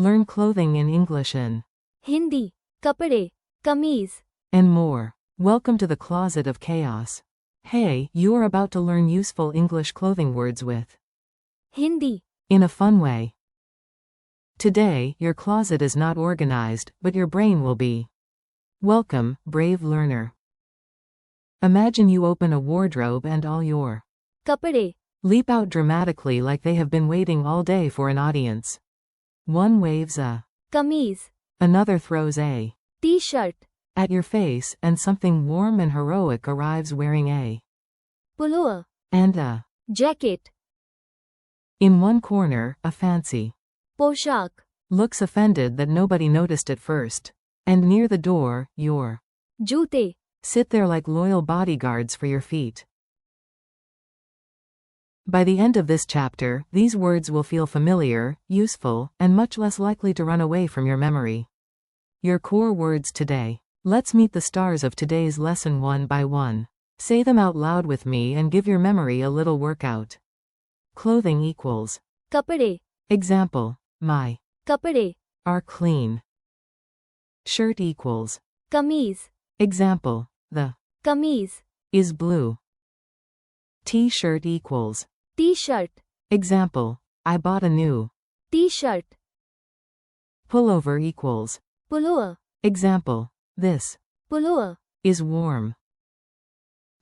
Learn clothing in English in Hindi, kapade, kamīz. and more. Welcome to the Closet of Chaos. Hey, you are about to learn useful English clothing words with Hindi, in a fun way. Today, your closet is not organized, but your brain will be. Welcome, brave learner. Imagine you open a wardrobe and all your kapade, leap out dramatically like they have been waiting all day for an audience. One waves a, kamīz, another throws a t-shirt, at your face, and something warm and heroic arrives wearing a pullover, and a. jacket, In one corner, a fancy poshak, looks offended that nobody noticed at first. And near the door, your joote, sit there like loyal bodyguards for your feet. By the end of this chapter, these words will feel familiar, useful, and much less likely to run away from your memory. Your core words today. Let's meet the stars of today's lesson one by one. Say them out loud with me and give your memory a little workout. Clothing equals. kapade, Example. My kapade, are clean. Shirt equals. kamīz, Example. The kamīz, is blue. T-shirt equals. t-shirt, Example. I bought a new. t-shirt, Pullover equals. pullover, Example. This pullover, is warm.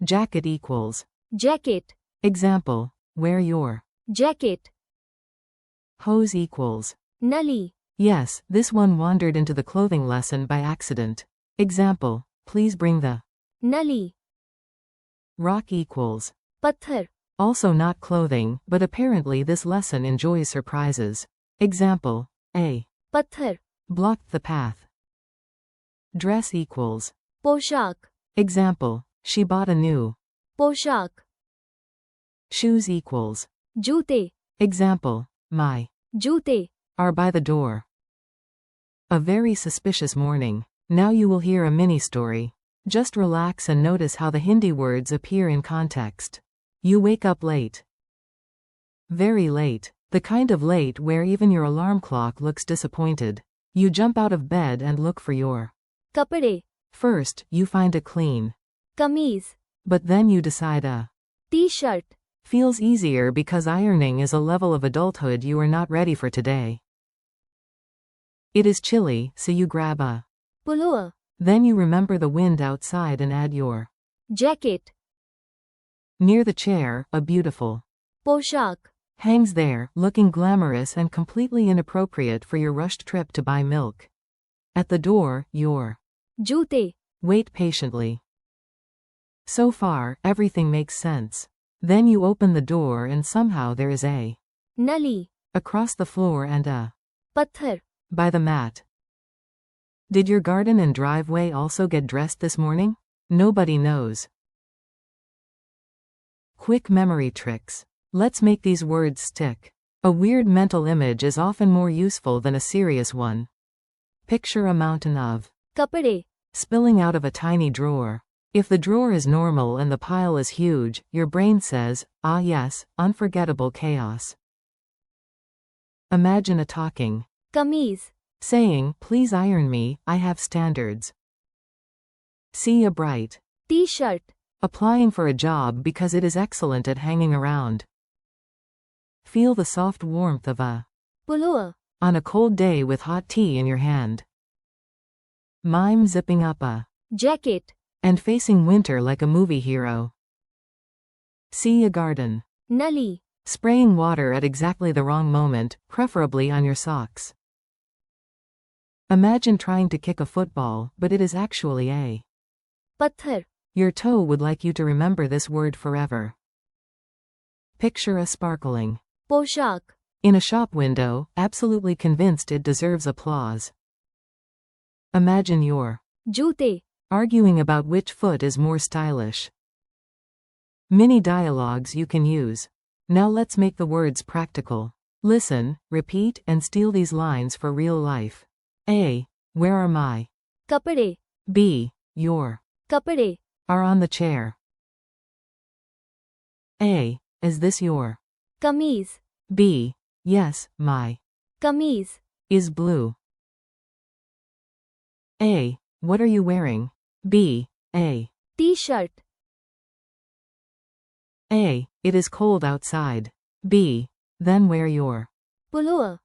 Jacket equals. jacket, Example. Wear your. jacket, Hose equals. nali, Yes, this one wandered into the clothing lesson by accident. Example. Please bring the. nali, Rock equals. pathar, Also not clothing, but apparently this lesson enjoys surprises. Example. A. pathar, Blocked the path. Dress equals. poshak, Example. She bought a new. poshak, Shoes equals. joote, Example. My. joote, Are by the door. A very suspicious morning. Now you will hear a mini story. Just relax and notice how the Hindi words appear in context. You wake up late. Very late. The kind of late where even your alarm clock looks disappointed. You jump out of bed and look for your. kapade, First, you find a clean. kamīz, But then you decide a. t-shirt, Feels easier because ironing is a level of adulthood you are not ready for today. It is chilly, so you grab a. pullover, Then you remember the wind outside and add your. jacket, Near the chair, a beautiful. poshak, Hangs there, looking glamorous and completely inappropriate for your rushed trip to buy milk. At the door, your. joote, Wait patiently. So far, everything makes sense. Then you open the door and somehow there is a. nali, Across the floor and a. pathar, By the mat. Did your garden and driveway also get dressed this morning? Nobody knows. Quick memory tricks. Let's make these words stick. A weird mental image is often more useful than a serious one. Picture a mountain of kapade, spilling out of a tiny drawer. If the drawer is normal and the pile is huge, your brain says, ah yes, unforgettable chaos. Imagine a talking. kamīz, Saying, please iron me, I have standards. See a bright. t-shirt, Applying for a job because it is excellent at hanging around. Feel the soft warmth of a. pullover, On a cold day with hot tea in your hand. Mime zipping up a. jacket, And facing winter like a movie hero. See a garden. nali, Spraying water at exactly the wrong moment, preferably on your socks. Imagine trying to kick a football, but it is actually a. pathar, Your toe would like you to remember this word forever. Picture a sparkling. poshak, In a shop window, absolutely convinced it deserves applause. Imagine your. joote, Arguing about which foot is more stylish. Mini dialogues you can use. Now let's make the words practical. Listen, repeat, and steal these lines for real life. A. Where are my. kapade, B. Your. kapade, Are on the chair. A. Is this your. kamīz, B. Yes, my. kamīz, is blue. A. What are you wearing? B. A. T-shirt. A. It is cold outside. B. Then wear your. Pullover.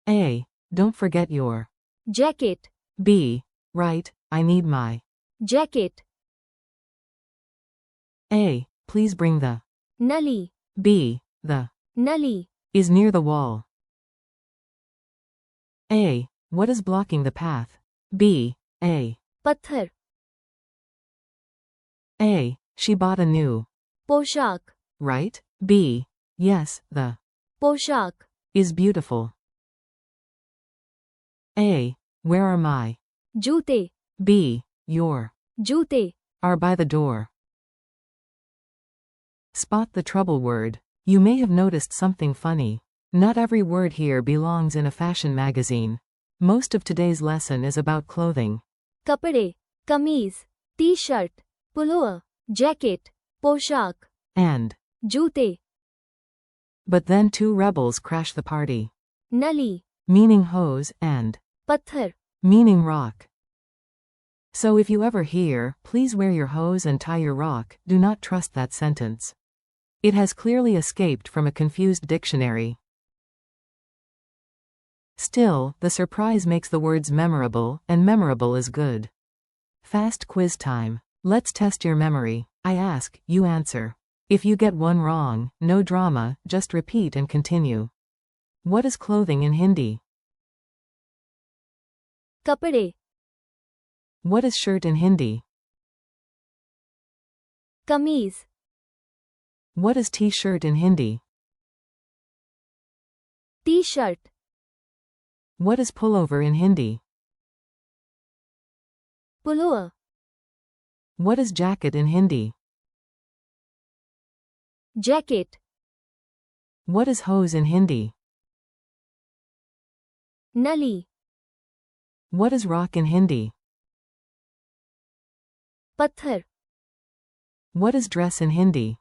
A. Don't forget your. Jacket. B. Right, I need my. Jacket. A. Please bring the. Nali. B. The. Nali. Is near the wall. A. What is blocking the path? B. A. Pathar. A. She bought a new. Poshak. Right? B. Yes, the. Poshak. Is beautiful. A. Where are my. Joote. B. Your. Joote. Are by the door. Spot the trouble word. You may have noticed something funny. Not every word here belongs in a fashion magazine. Most of today's lesson is about clothing. Kapade. Kamīz. T-shirt. Pullover. Jacket. Poshak. And. Joote. But then two rebels crash the party. Nali. Meaning hose, and. Pathar. Meaning rock. So if you ever hear, please wear your hose and tie your rock, do not trust that sentence. It has clearly escaped from a confused dictionary. Still, the surprise makes the words memorable, and memorable is good. Fast quiz time. Let's test your memory. I ask, you answer. If you get one wrong, no drama, just repeat and continue. What is clothing in Hindi? Kapade. What is shirt in Hindi? Kamīz. What is t-shirt in Hindi? T-shirt. What is pullover in Hindi? Pullover. What is jacket in Hindi? Jacket. What is hose in Hindi? Nali. What is rock in Hindi? Pathar. What is dress in Hindi?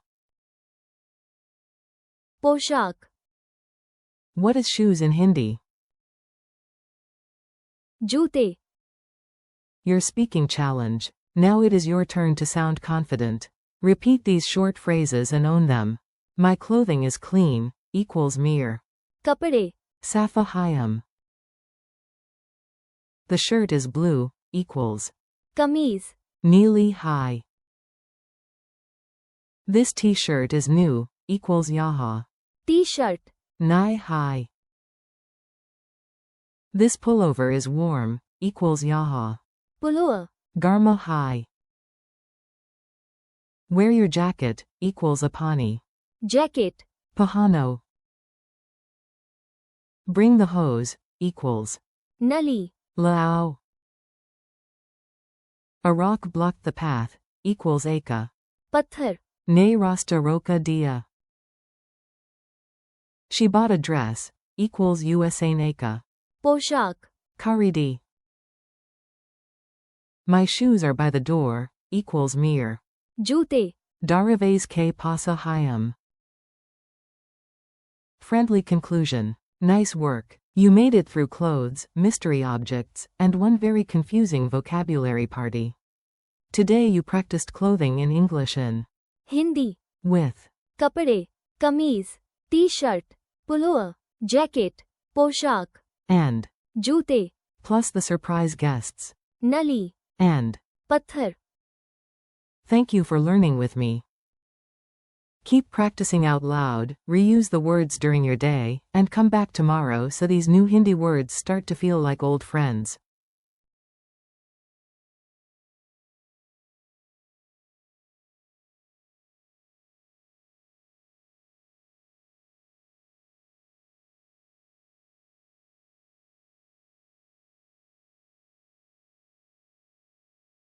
Poshak. What is shoes in Hindi? Joote. Your speaking challenge. Now it is your turn to sound confident. Repeat these short phrases and own them. My clothing is clean, equals mere. Kapade. Safa Hayam. The shirt is blue, equals. Kamīz. Neeli high. This t-shirt is new, equals yaha. T-shirt. Nai high. This pullover is warm, equals yaha. Pullover. Garma high. Wear your jacket, equals apani. Jacket. Pahano. Bring the hose, equals. Nali. Lao. A rock blocked the path, equals eka. Pathar. Ne rasta roka dia. She bought a dress, equals USA neka. Poshak. Karidi. My shoes are by the door, equals mere. Joote. Daraves ke pasa hayam. Friendly conclusion. Nice work. You made it through clothes, mystery objects, and one very confusing vocabulary party. Today you practiced clothing in English in Hindi. with Kapade. Kamīz. T-shirt. Pullover. Jacket. Poshak. and Joote. plus the surprise guests Nali. and Pathar. thank you for learning with me. Keep practicing out loud, reuse the words during your day, and come back tomorrow so these new Hindi words start to feel like old friends.